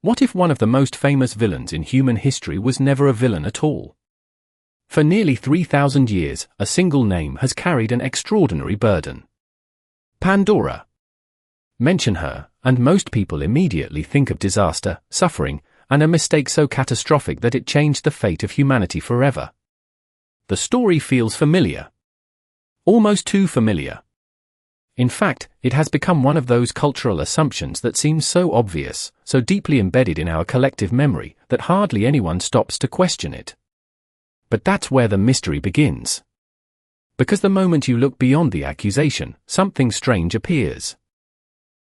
What if one of the most famous villains in human history was never a villain at all? For nearly 3,000 years, a single name has carried an extraordinary burden. Pandora. Mention her, and most people immediately think of disaster, suffering, and a mistake so catastrophic that it changed the fate of humanity forever. The story feels familiar. Almost too familiar. In fact, it has become one of those cultural assumptions that seems so obvious, so deeply embedded in our collective memory, that hardly anyone stops to question it. But that's where the mystery begins. Because the moment you look beyond the accusation, something strange appears.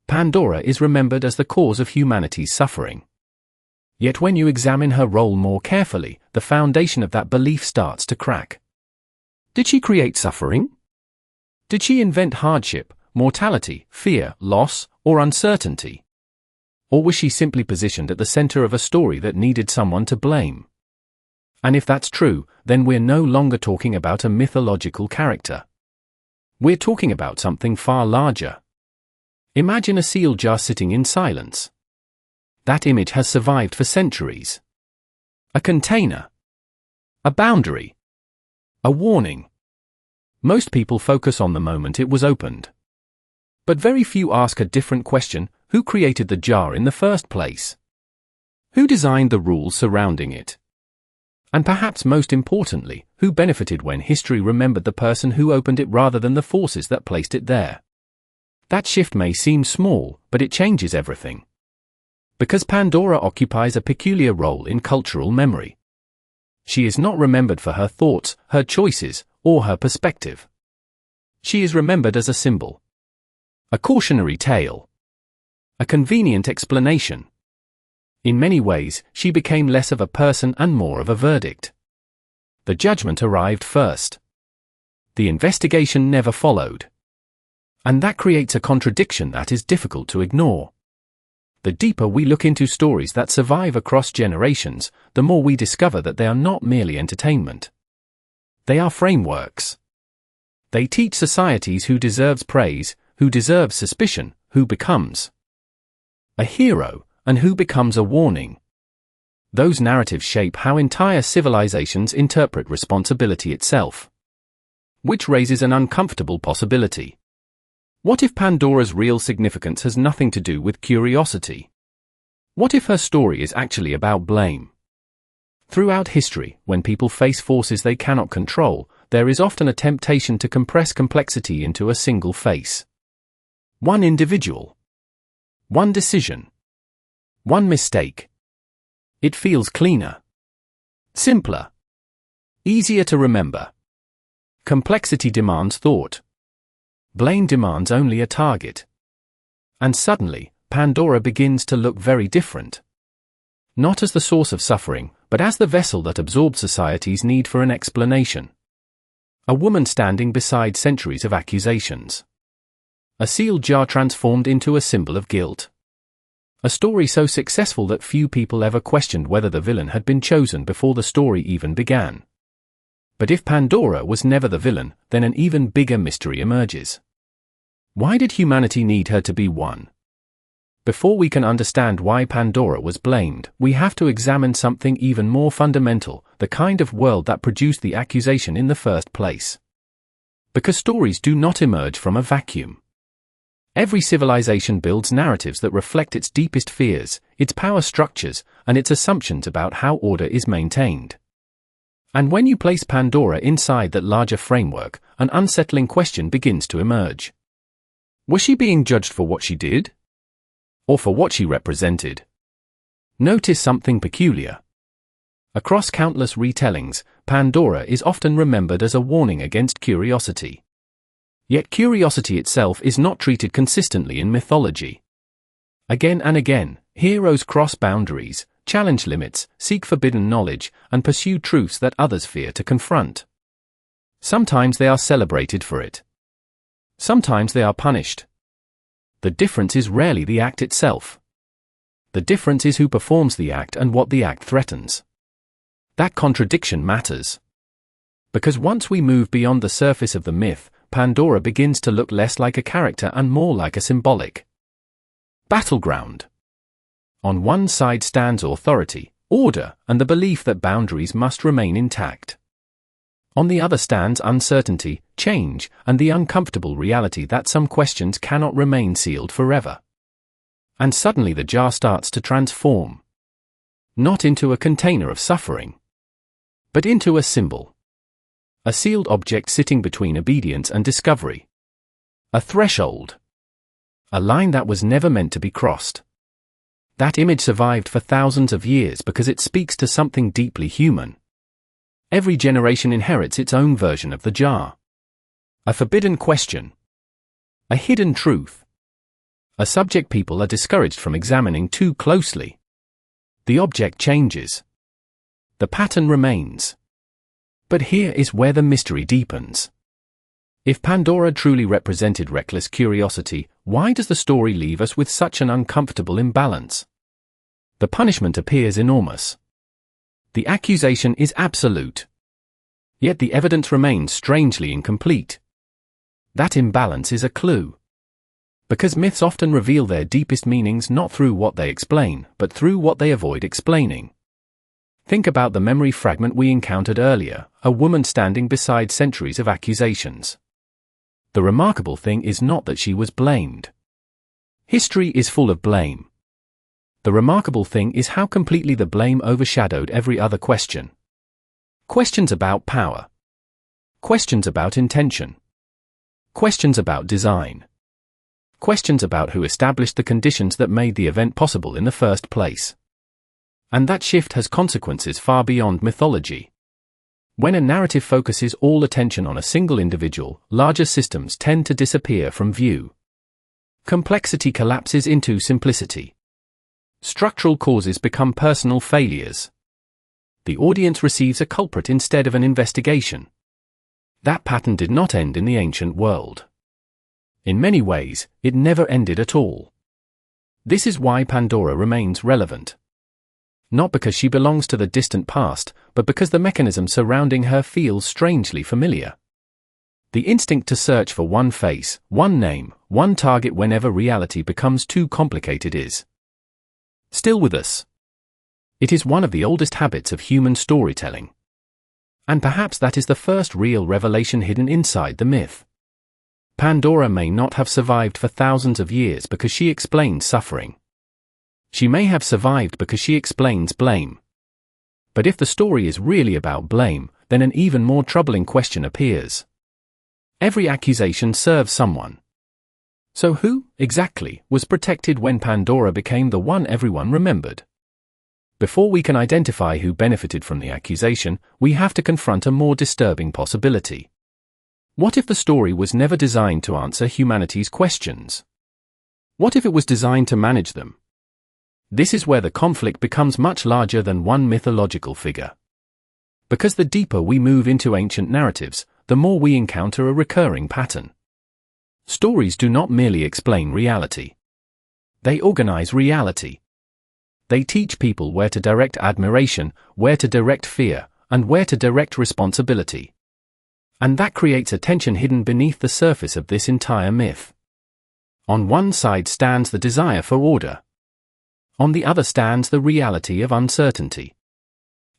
Pandora is remembered as the cause of humanity's suffering. Yet when you examine her role more carefully, the foundation of that belief starts to crack. Did she create suffering? Did she invent hardship, mortality, fear, loss, or uncertainty? Or was she simply positioned at the center of a story that needed someone to blame? And if that's true, then we're no longer talking about a mythological character. We're talking about something far larger. Imagine a seal jar sitting in silence. That image has survived for centuries. A container. A boundary. A warning. Most people focus on the moment it was opened. But very few ask a different question: who created the jar in the first place? Who designed the rules surrounding it? And perhaps most importantly, who benefited when history remembered the person who opened it rather than the forces that placed it there? That shift may seem small, but it changes everything. Because Pandora occupies a peculiar role in cultural memory. She is not remembered for her thoughts, her choices, or her perspective. She is remembered as a symbol. A cautionary tale. A convenient explanation. In many ways, she became less of a person and more of a verdict. The judgment arrived first. The investigation never followed. And that creates a contradiction that is difficult to ignore. The deeper we look into stories that survive across generations, the more we discover that they are not merely entertainment. They are frameworks. They teach societies who deserves praise, who deserves suspicion, who becomes a hero, and who becomes a warning. Those narratives shape how entire civilizations interpret responsibility itself. Which raises an uncomfortable possibility. What if Pandora's real significance has nothing to do with curiosity? What if her story is actually about blame? Throughout history, when people face forces they cannot control, there is often a temptation to compress complexity into a single face. One individual. One decision. One mistake. It feels cleaner. Simpler. Easier to remember. Complexity demands thought. Blame demands only a target. And suddenly, Pandora begins to look very different. Not as the source of suffering, but as the vessel that absorbed society's need for an explanation. A woman standing beside centuries of accusations. A sealed jar transformed into a symbol of guilt. A story so successful that few people ever questioned whether the villain had been chosen before the story even began. But if Pandora was never the villain, then an even bigger mystery emerges. Why did humanity need her to be one? Before we can understand why Pandora was blamed, we have to examine something even more fundamental, the kind of world that produced the accusation in the first place. Because stories do not emerge from a vacuum. Every civilization builds narratives that reflect its deepest fears, its power structures, and its assumptions about how order is maintained. And when you place Pandora inside that larger framework, an unsettling question begins to emerge. Was she being judged for what she did? Or for what she represented? Notice something peculiar. Across countless retellings, Pandora is often remembered as a warning against curiosity. Yet curiosity itself is not treated consistently in mythology. Again and again, heroes cross boundaries, challenge limits, seek forbidden knowledge, and pursue truths that others fear to confront. Sometimes they are celebrated for it. Sometimes they are punished. The difference is rarely the act itself. The difference is who performs the act and what the act threatens. That contradiction matters. Because once we move beyond the surface of the myth, Pandora begins to look less like a character and more like a symbolic battleground. On one side stands authority, order, and the belief that boundaries must remain intact. On the other stands uncertainty, change, and the uncomfortable reality that some questions cannot remain sealed forever. And suddenly the jar starts to transform. Not into a container of suffering, but into a symbol. A sealed object sitting between obedience and discovery. A threshold. A line that was never meant to be crossed. That image survived for thousands of years because it speaks to something deeply human. Every generation inherits its own version of the jar. A forbidden question. A hidden truth. A subject people are discouraged from examining too closely. The object changes. The pattern remains. But here is where the mystery deepens. If Pandora truly represented reckless curiosity, why does the story leave us with such an uncomfortable imbalance? The punishment appears enormous. The accusation is absolute. Yet the evidence remains strangely incomplete. That imbalance is a clue. Because myths often reveal their deepest meanings not through what they explain, but through what they avoid explaining. Think about the memory fragment we encountered earlier, a woman standing beside centuries of accusations. The remarkable thing is not that she was blamed. History is full of blame. The remarkable thing is how completely the blame overshadowed every other question. Questions about power. Questions about intention. Questions about design. Questions about who established the conditions that made the event possible in the first place. And that shift has consequences far beyond mythology. When a narrative focuses all attention on a single individual, larger systems tend to disappear from view. Complexity collapses into simplicity. Structural causes become personal failures. The audience receives a culprit instead of an investigation. That pattern did not end in the ancient world. In many ways, it never ended at all. This is why Pandora remains relevant. Not because she belongs to the distant past, but because the mechanism surrounding her feels strangely familiar. The instinct to search for one face, one name, one target whenever reality becomes too complicated is still with us. It is one of the oldest habits of human storytelling. And perhaps that is the first real revelation hidden inside the myth. Pandora may not have survived for thousands of years because she explains suffering. She may have survived because she explains blame. But if the story is really about blame, then an even more troubling question appears. Every accusation serves someone. So who, exactly, was protected when Pandora became the one everyone remembered? Before we can identify who benefited from the accusation, we have to confront a more disturbing possibility. What if the story was never designed to answer humanity's questions? What if it was designed to manage them? This is where the conflict becomes much larger than one mythological figure. Because the deeper we move into ancient narratives, the more we encounter a recurring pattern. Stories do not merely explain reality. They organize reality. They teach people where to direct admiration, where to direct fear, and where to direct responsibility. And that creates a tension hidden beneath the surface of this entire myth. On one side stands the desire for order. On the other stands the reality of uncertainty.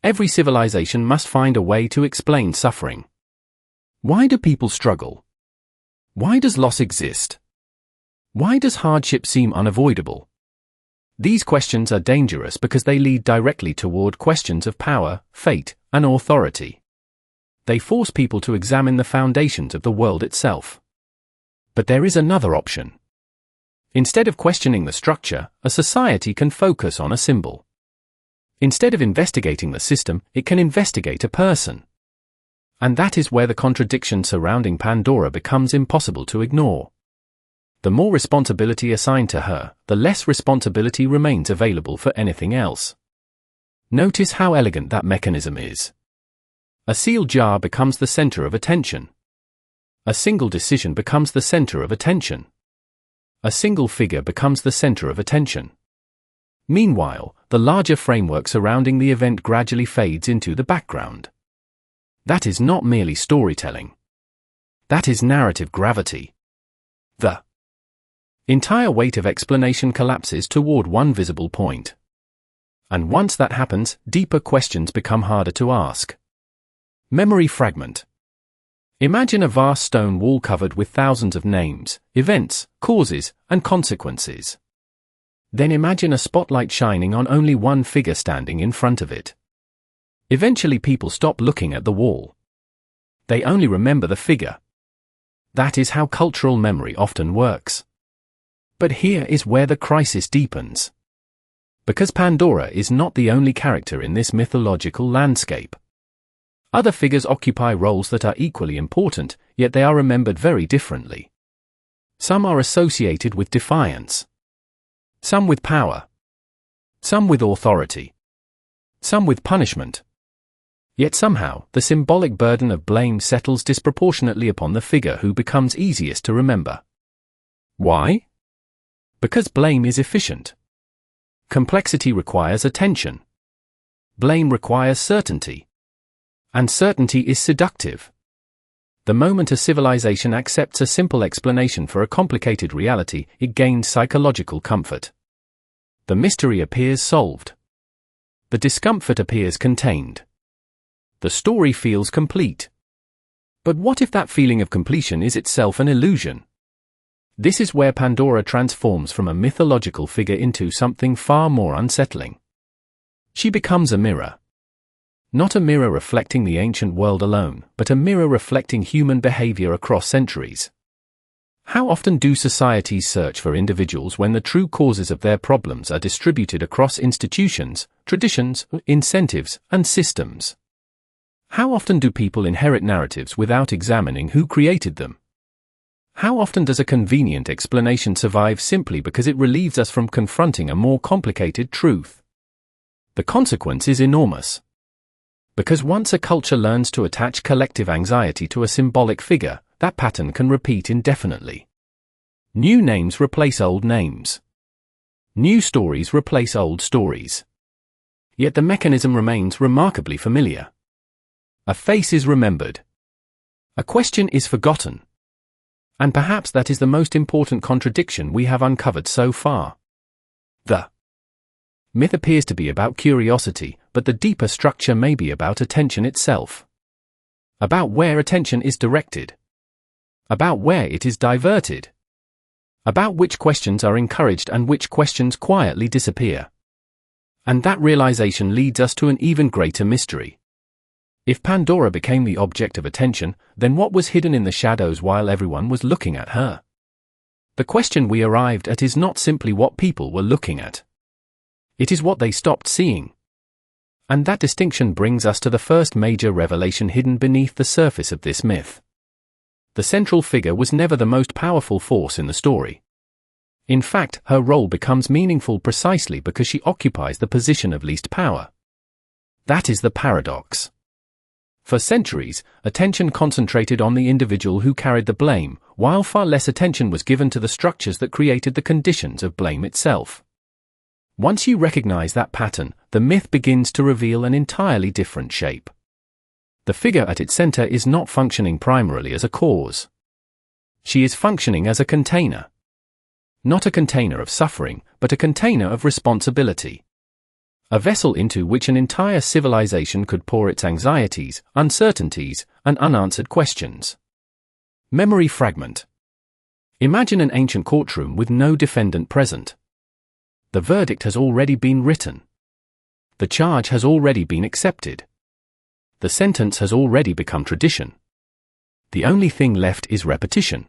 Every civilization must find a way to explain suffering. Why do people struggle? Why does loss exist? Why does hardship seem unavoidable? These questions are dangerous because they lead directly toward questions of power, fate, and authority. They force people to examine the foundations of the world itself. But there is another option. Instead of questioning the structure, a society can focus on a symbol. Instead of investigating the system, it can investigate a person. And that is where the contradiction surrounding Pandora becomes impossible to ignore. The more responsibility assigned to her, the less responsibility remains available for anything else. Notice how elegant that mechanism is. A sealed jar becomes the center of attention. A single decision becomes the center of attention. A single figure becomes the center of attention. Meanwhile, the larger framework surrounding the event gradually fades into the background. That is not merely storytelling. That is narrative gravity. The entire weight of explanation collapses toward one visible point. And once that happens, deeper questions become harder to ask. Memory fragment. Imagine a vast stone wall covered with thousands of names, events, causes, and consequences. Then imagine a spotlight shining on only one figure standing in front of it. Eventually people stop looking at the wall. They only remember the figure. That is how cultural memory often works. But here is where the crisis deepens. Because Pandora is not the only character in this mythological landscape. Other figures occupy roles that are equally important, yet they are remembered very differently. Some are associated with defiance. Some with power. Some with authority. Some with punishment. Yet somehow, the symbolic burden of blame settles disproportionately upon the figure who becomes easiest to remember. Why? Because blame is efficient. Complexity requires attention. Blame requires certainty. And certainty is seductive. The moment a civilization accepts a simple explanation for a complicated reality, it gains psychological comfort. The mystery appears solved. The discomfort appears contained. The story feels complete. But what if that feeling of completion is itself an illusion? This is where Pandora transforms from a mythological figure into something far more unsettling. She becomes a mirror. Not a mirror reflecting the ancient world alone, but a mirror reflecting human behavior across centuries. How often do societies search for individuals when the true causes of their problems are distributed across institutions, traditions, incentives, and systems? How often do people inherit narratives without examining who created them? How often does a convenient explanation survive simply because it relieves us from confronting a more complicated truth? The consequence is enormous. Because once a culture learns to attach collective anxiety to a symbolic figure, that pattern can repeat indefinitely. New names replace old names. New stories replace old stories. Yet the mechanism remains remarkably familiar. A face is remembered. A question is forgotten. And perhaps that is the most important contradiction we have uncovered so far. The myth appears to be about curiosity, but the deeper structure may be about attention itself. About where attention is directed. About where it is diverted. About which questions are encouraged and which questions quietly disappear. And that realization leads us to an even greater mystery. If Pandora became the object of attention, then what was hidden in the shadows while everyone was looking at her? The question we arrived at is not simply what people were looking at. It is what they stopped seeing. And that distinction brings us to the first major revelation hidden beneath the surface of this myth. The central figure was never the most powerful force in the story. In fact, her role becomes meaningful precisely because she occupies the position of least power. That is the paradox. For centuries, attention concentrated on the individual who carried the blame, while far less attention was given to the structures that created the conditions of blame itself. Once you recognize that pattern, the myth begins to reveal an entirely different shape. The figure at its center is not functioning primarily as a cause. She is functioning as a container. Not a container of suffering, but a container of responsibility. A vessel into which an entire civilization could pour its anxieties, uncertainties, and unanswered questions. Memory fragment. Imagine an ancient courtroom with no defendant present. The verdict has already been written. The charge has already been accepted. The sentence has already become tradition. The only thing left is repetition.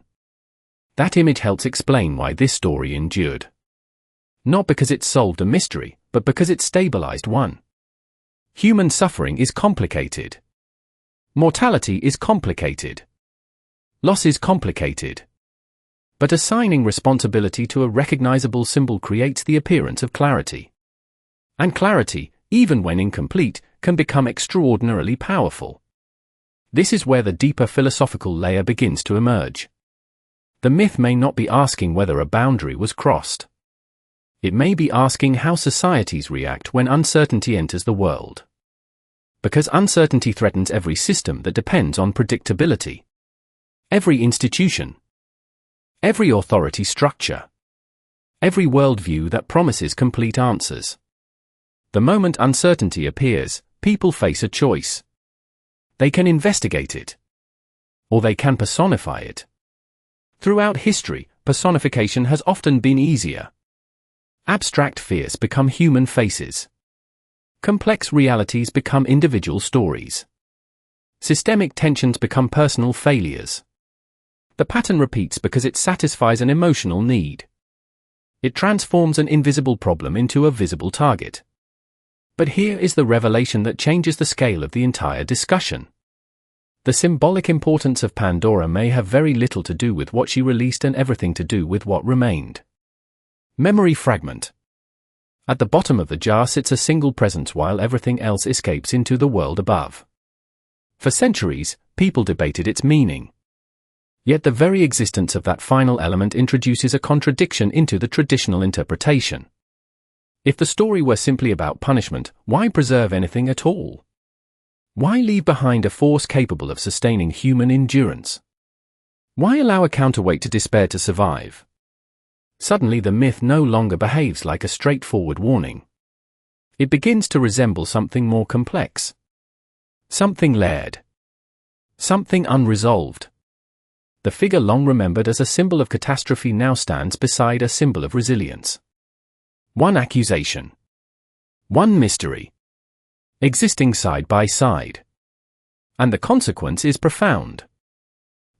That image helps explain why this story endured. Not because it solved a mystery, but because it stabilized one. Human suffering is complicated. Mortality is complicated. Loss is complicated. But assigning responsibility to a recognizable symbol creates the appearance of clarity. And clarity, even when incomplete, can become extraordinarily powerful. This is where the deeper philosophical layer begins to emerge. The myth may not be asking whether a boundary was crossed. It may be asking how societies react when uncertainty enters the world. Because uncertainty threatens every system that depends on predictability. Every institution. Every authority structure. Every worldview that promises complete answers. The moment uncertainty appears, people face a choice. They can investigate it, or they can personify it. Throughout history, personification has often been easier. Abstract fears become human faces. Complex realities become individual stories. Systemic tensions become personal failures. The pattern repeats because it satisfies an emotional need. It transforms an invisible problem into a visible target. But here is the revelation that changes the scale of the entire discussion. The symbolic importance of Pandora may have very little to do with what she released and everything to do with what remained. Memory fragment. At the bottom of the jar sits a single presence while everything else escapes into the world above. For centuries, people debated its meaning. Yet the very existence of that final element introduces a contradiction into the traditional interpretation. If the story were simply about punishment, why preserve anything at all? Why leave behind a force capable of sustaining human endurance? Why allow a counterweight to despair to survive? Suddenly the myth no longer behaves like a straightforward warning. It begins to resemble something more complex. Something layered. Something unresolved. The figure long remembered as a symbol of catastrophe now stands beside a symbol of resilience. One accusation. One mystery. Existing side by side. And the consequence is profound.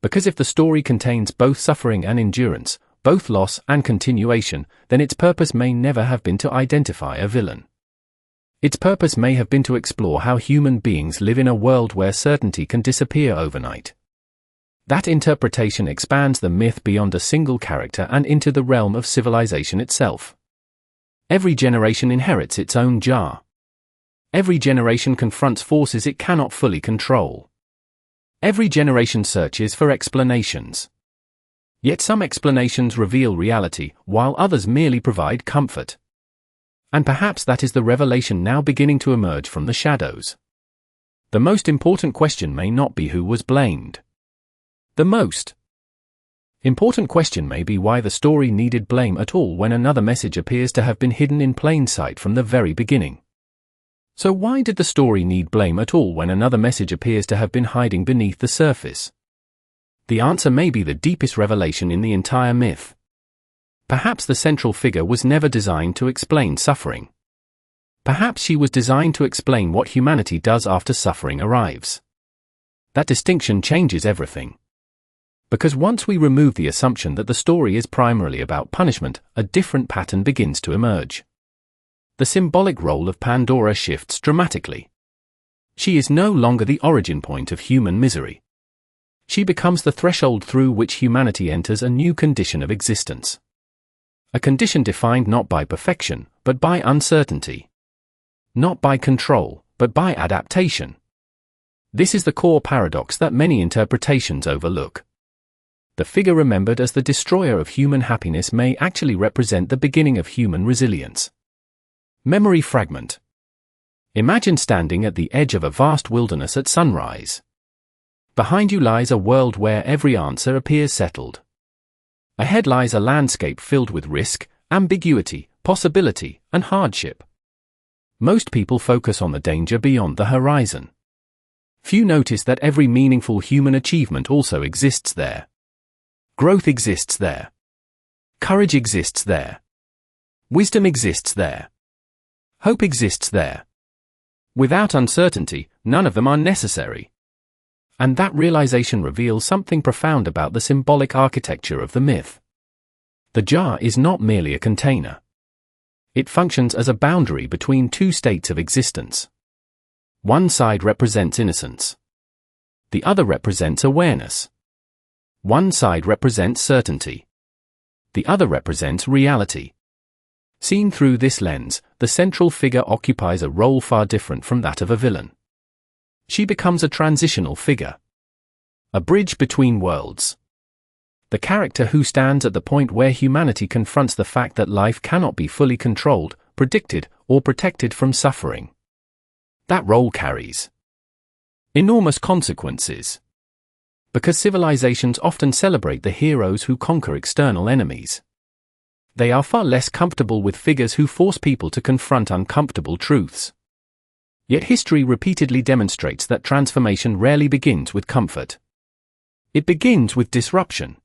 Because if the story contains both suffering and endurance, both loss and continuation, then its purpose may never have been to identify a villain. Its purpose may have been to explore how human beings live in a world where certainty can disappear overnight. That interpretation expands the myth beyond a single character and into the realm of civilization itself. Every generation inherits its own jar. Every generation confronts forces it cannot fully control. Every generation searches for explanations. Yet some explanations reveal reality, while others merely provide comfort. And perhaps that is the revelation now beginning to emerge from the shadows. The most important question may not be who was blamed. The most important question may be why the story needed blame at all when another message appears to have been hidden in plain sight from the very beginning. So why did the story need blame at all when another message appears to have been hiding beneath the surface? The answer may be the deepest revelation in the entire myth. Perhaps the central figure was never designed to explain suffering. Perhaps she was designed to explain what humanity does after suffering arrives. That distinction changes everything. Because once we remove the assumption that the story is primarily about punishment, a different pattern begins to emerge. The symbolic role of Pandora shifts dramatically. She is no longer the origin point of human misery. She becomes the threshold through which humanity enters a new condition of existence. A condition defined not by perfection, but by uncertainty. Not by control, but by adaptation. This is the core paradox that many interpretations overlook. The figure remembered as the destroyer of human happiness may actually represent the beginning of human resilience. Memory fragment. Imagine standing at the edge of a vast wilderness at sunrise. Behind you lies a world where every answer appears settled. Ahead lies a landscape filled with risk, ambiguity, possibility, and hardship. Most people focus on the danger beyond the horizon. Few notice that every meaningful human achievement also exists there. Growth exists there. Courage exists there. Wisdom exists there. Hope exists there. Without uncertainty, none of them are necessary. And that realization reveals something profound about the symbolic architecture of the myth. The jar is not merely a container. It functions as a boundary between two states of existence. One side represents innocence. The other represents awareness. One side represents certainty. The other represents reality. Seen through this lens, the central figure occupies a role far different from that of a villain. She becomes a transitional figure. A bridge between worlds. The character who stands at the point where humanity confronts the fact that life cannot be fully controlled, predicted, or protected from suffering. That role carries enormous consequences. Because civilizations often celebrate the heroes who conquer external enemies. They are far less comfortable with figures who force people to confront uncomfortable truths. Yet history repeatedly demonstrates that transformation rarely begins with comfort. It begins with disruption.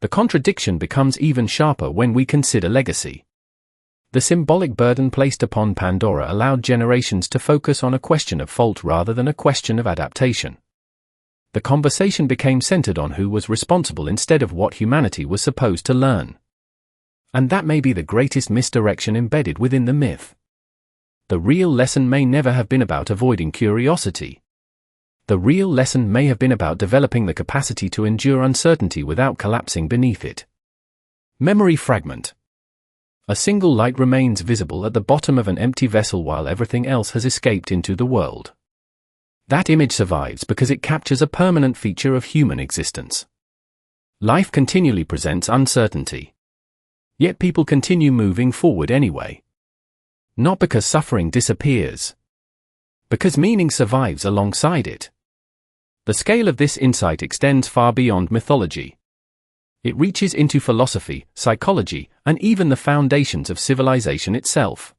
The contradiction becomes even sharper when we consider legacy. The symbolic burden placed upon Pandora allowed generations to focus on a question of fault rather than a question of adaptation. The conversation became centered on who was responsible instead of what humanity was supposed to learn. And that may be the greatest misdirection embedded within the myth. The real lesson may never have been about avoiding curiosity. The real lesson may have been about developing the capacity to endure uncertainty without collapsing beneath it. Memory fragment. A single light remains visible at the bottom of an empty vessel while everything else has escaped into the world. That image survives because it captures a permanent feature of human existence. Life continually presents uncertainty. Yet people continue moving forward anyway. Not because suffering disappears. Because meaning survives alongside it. The scale of this insight extends far beyond mythology. It reaches into philosophy, psychology, and even the foundations of civilization itself.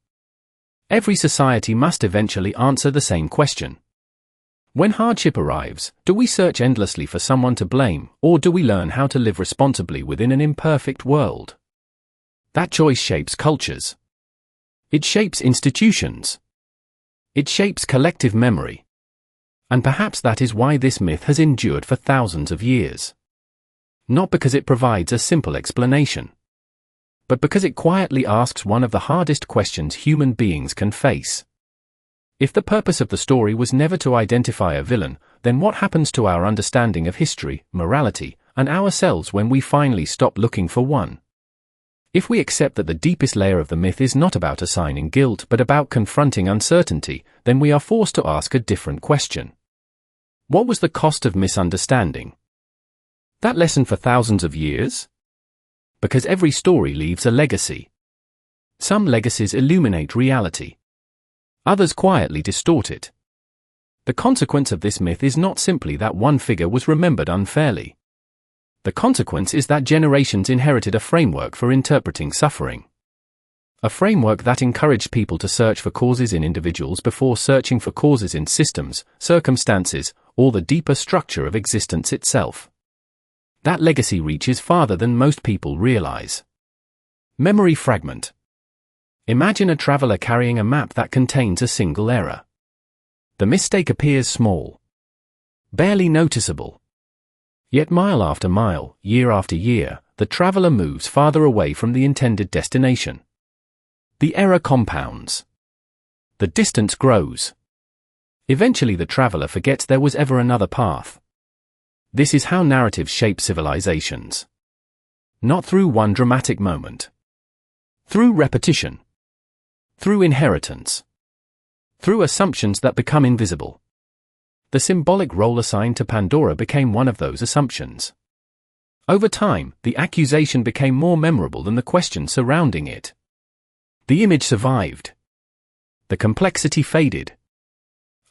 Every society must eventually answer the same question. When hardship arrives, do we search endlessly for someone to blame, or do we learn how to live responsibly within an imperfect world? That choice shapes cultures. It shapes institutions. It shapes collective memory. And perhaps that is why this myth has endured for thousands of years. Not because it provides a simple explanation, but because it quietly asks one of the hardest questions human beings can face. If the purpose of the story was never to identify a villain, then what happens to our understanding of history, morality, and ourselves when we finally stop looking for one? If we accept that the deepest layer of the myth is not about assigning guilt but about confronting uncertainty, then we are forced to ask a different question. What was the cost of misunderstanding? That lesson for thousands of years? Because every story leaves a legacy. Some legacies illuminate reality. Others quietly distort it. The consequence of this myth is not simply that one figure was remembered unfairly. The consequence is that generations inherited a framework for interpreting suffering. A framework that encouraged people to search for causes in individuals before searching for causes in systems, circumstances, or the deeper structure of existence itself. That legacy reaches farther than most people realize. Memory fragment. Imagine a traveler carrying a map that contains a single error. The mistake appears small, barely noticeable. Yet mile after mile, year after year, the traveler moves farther away from the intended destination. The error compounds. The distance grows. Eventually the traveler forgets there was ever another path. This is how narratives shape civilizations. Not through one dramatic moment. Through repetition. Through inheritance. Through assumptions that become invisible. The symbolic role assigned to Pandora became one of those assumptions. Over time, the accusation became more memorable than the question surrounding it. The image survived. The complexity faded.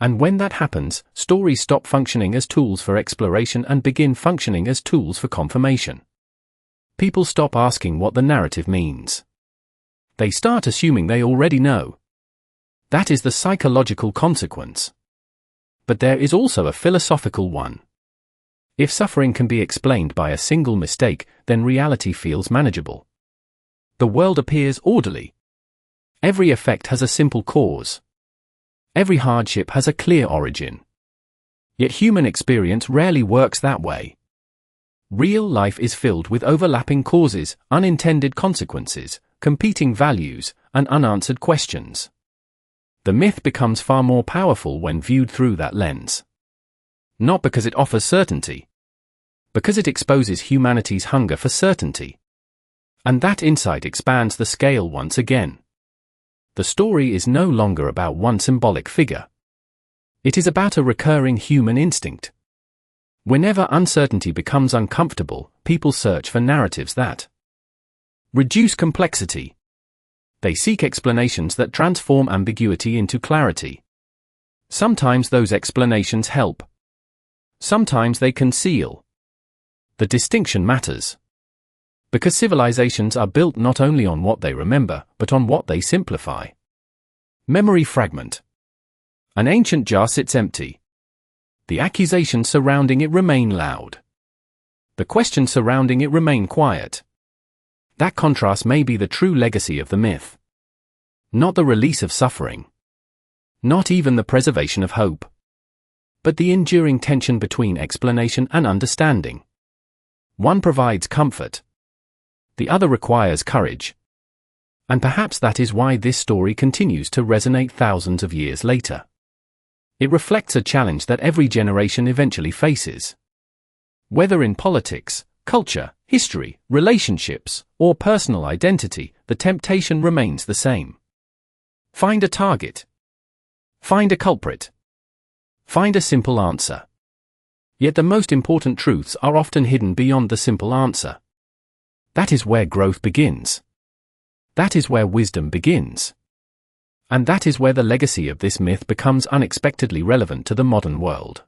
And when that happens, stories stop functioning as tools for exploration and begin functioning as tools for confirmation. People stop asking what the narrative means. They start assuming they already know. That is the psychological consequence. But there is also a philosophical one. If suffering can be explained by a single mistake, then reality feels manageable. The world appears orderly. Every effect has a simple cause. Every hardship has a clear origin. Yet human experience rarely works that way. Real life is filled with overlapping causes, unintended consequences, competing values, and unanswered questions. The myth becomes far more powerful when viewed through that lens. Not because it offers certainty, because it exposes humanity's hunger for certainty. And that insight expands the scale once again. The story is no longer about one symbolic figure. It is about a recurring human instinct. Whenever uncertainty becomes uncomfortable, people search for narratives that reduce complexity. They seek explanations that transform ambiguity into clarity. Sometimes those explanations help. Sometimes they conceal. The distinction matters. Because civilizations are built not only on what they remember, but on what they simplify. Memory fragment. An ancient jar sits empty. The accusations surrounding it remain loud. The questions surrounding it remain quiet. That contrast may be the true legacy of the myth. Not the release of suffering. Not even the preservation of hope. But the enduring tension between explanation and understanding. One provides comfort. The other requires courage. And perhaps that is why this story continues to resonate thousands of years later. It reflects a challenge that every generation eventually faces. Whether in politics, culture, history, relationships, or personal identity, the temptation remains the same. Find a target. Find a culprit. Find a simple answer. Yet the most important truths are often hidden beyond the simple answer. That is where growth begins. That is where wisdom begins. And that is where the legacy of this myth becomes unexpectedly relevant to the modern world.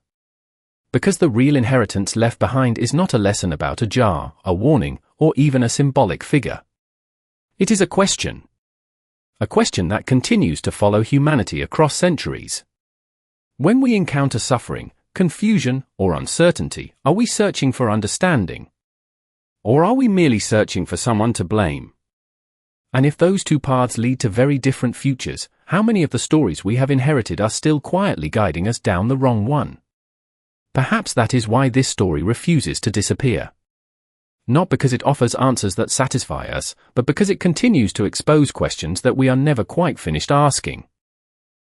Because the real inheritance left behind is not a lesson about a jar, a warning, or even a symbolic figure. It is a question. A question that continues to follow humanity across centuries. When we encounter suffering, confusion, or uncertainty, are we searching for understanding? Or are we merely searching for someone to blame? And if those two paths lead to very different futures, how many of the stories we have inherited are still quietly guiding us down the wrong one? Perhaps that is why this story refuses to disappear. Not because it offers answers that satisfy us, but because it continues to expose questions that we are never quite finished asking.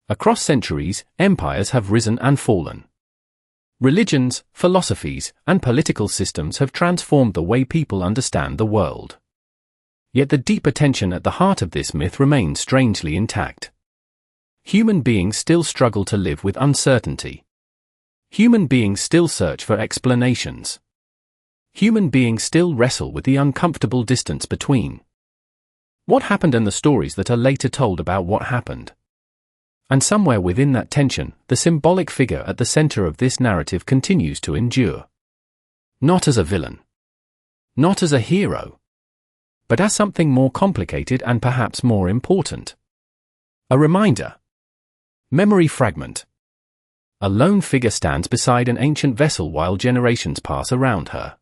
Across centuries, empires have risen and fallen. Religions, philosophies, and political systems have transformed the way people understand the world. Yet the deeper tension at the heart of this myth remains strangely intact. Human beings still struggle to live with uncertainty. Human beings still search for explanations. Human beings still wrestle with the uncomfortable distance between what happened and the stories that are later told about what happened. And somewhere within that tension, the symbolic figure at the center of this narrative continues to endure. Not as a villain. Not as a hero. But as something more complicated and perhaps more important. A reminder. Memory fragment. A lone figure stands beside an ancient vessel while generations pass around her.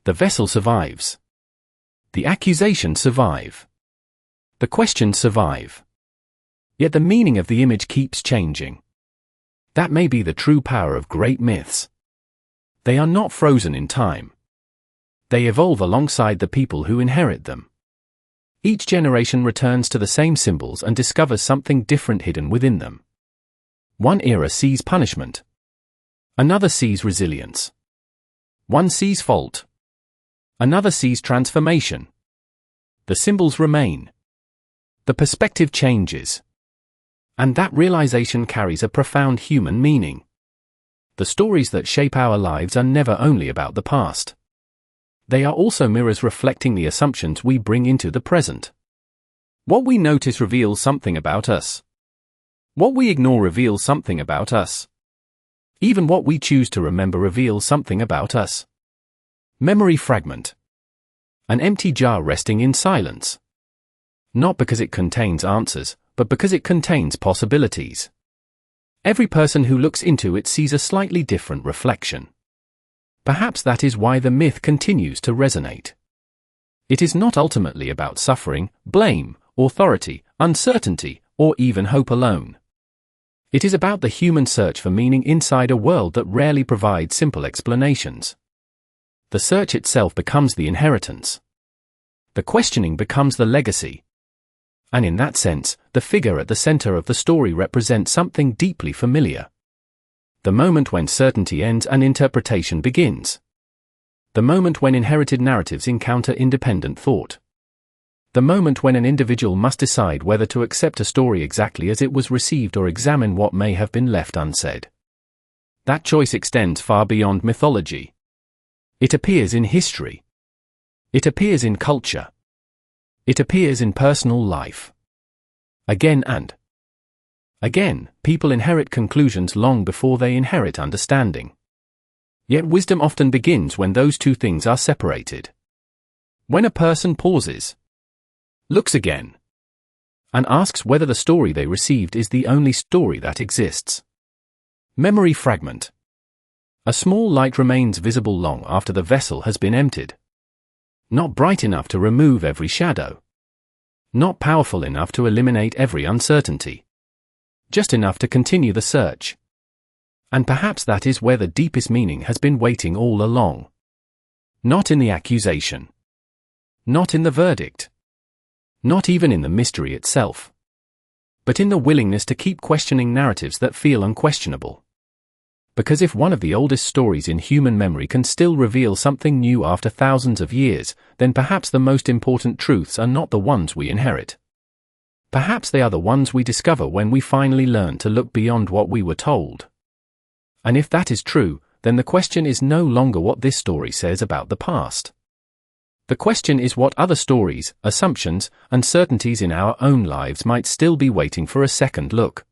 The vessel survives. The accusations survive. The questions survive. Yet the meaning of the image keeps changing. That may be the true power of great myths. They are not frozen in time. They evolve alongside the people who inherit them. Each generation returns to the same symbols and discovers something different hidden within them. One era sees punishment. Another sees resilience. One sees fault. Another sees transformation. The symbols remain. The perspective changes. And that realization carries a profound human meaning. The stories that shape our lives are never only about the past. They are also mirrors reflecting the assumptions we bring into the present. What we notice reveals something about us. What we ignore reveals something about us. Even what we choose to remember reveals something about us. Memory fragment. An empty jar resting in silence. Not because it contains answers, but because it contains possibilities. Every person who looks into it sees a slightly different reflection. Perhaps that is why the myth continues to resonate. It is not ultimately about suffering, blame, authority, uncertainty, or even hope alone. It is about the human search for meaning inside a world that rarely provides simple explanations. The search itself becomes the inheritance. The questioning becomes the legacy. And in that sense, the figure at the center of the story represents something deeply familiar. The moment when certainty ends and interpretation begins. The moment when inherited narratives encounter independent thought. The moment when an individual must decide whether to accept a story exactly as it was received or examine what may have been left unsaid. That choice extends far beyond mythology. It appears in history. It appears in culture. It appears in personal life. Again and again, people inherit conclusions long before they inherit understanding. Yet wisdom often begins when those two things are separated. When a person pauses, looks again, and asks whether the story they received is the only story that exists. Memory fragment. A small light remains visible long after the vessel has been emptied. Not bright enough to remove every shadow. Not powerful enough to eliminate every uncertainty. Just enough to continue the search. And perhaps that is where the deepest meaning has been waiting all along. Not in the accusation. Not in the verdict. Not even in the mystery itself. But in the willingness to keep questioning narratives that feel unquestionable. Because if one of the oldest stories in human memory can still reveal something new after thousands of years, then perhaps the most important truths are not the ones we inherit. Perhaps they are the ones we discover when we finally learn to look beyond what we were told. And if that is true, then the question is no longer what this story says about the past. The question is what other stories, assumptions, and certainties in our own lives might still be waiting for a second look.